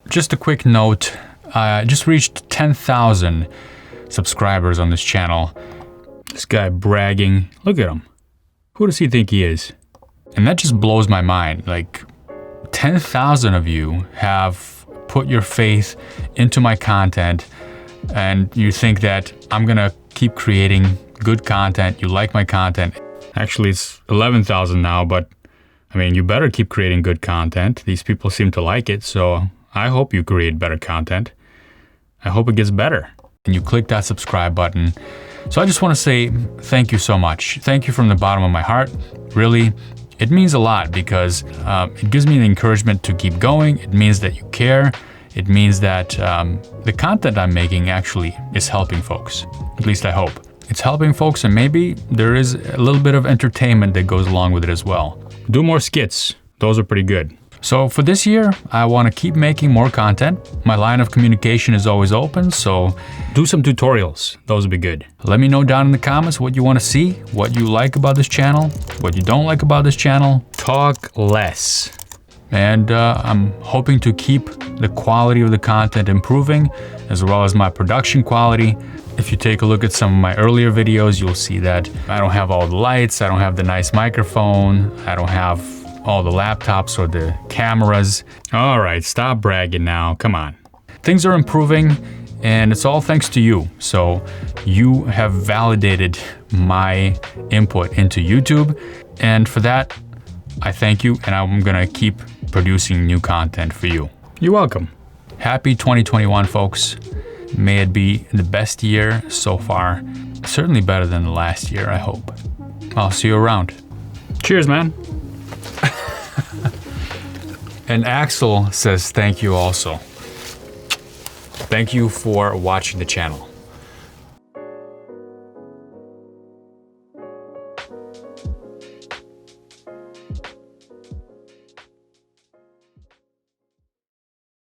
Just a quick note, I just reached 10,000 subscribers on this channel. This guy bragging, look at him. Who does he think he is? And that just blows my mind. Like 10,000 of you have put your faith into my content and you think that I'm gonna keep creating good content. You like my content. Actually, it's 11,000 now, but I mean, you better keep creating good content. These people seem to like it, so I hope you create better content. I hope it gets better. And you click that subscribe button. So I just want to say thank you so much. Thank you from the bottom of my heart. Really, it means a lot because it gives me the encouragement to keep going. It means that you care. It means that the content I'm making actually is helping folks. At least I hope. It's helping folks, and maybe there is a little bit of entertainment that goes along with it as well. Do more skits. Those are pretty good. So for this year, I want to keep making more content. My line of communication is always open, so do some tutorials. Those would be good. Let me know down in the comments what you want to see, what you like about this channel, what you don't like about this channel. Talk less. And I'm hoping to keep the quality of the content improving, as well as my production quality. If you take a look at some of my earlier videos, you'll see that I don't have all the lights, I don't have the nice microphone, I don't have all the laptops or the cameras. All right, stop bragging now, come on. Things are improving and it's all thanks to you. So you have validated my input into YouTube, and for that, I thank you, and I'm gonna keep producing new content for you. You're welcome. Happy 2021, folks. May it be the best year so far. Certainly better than the last year, I hope. I'll see you around. Cheers, man. And Axel says thank you also. Thank you for watching the channel.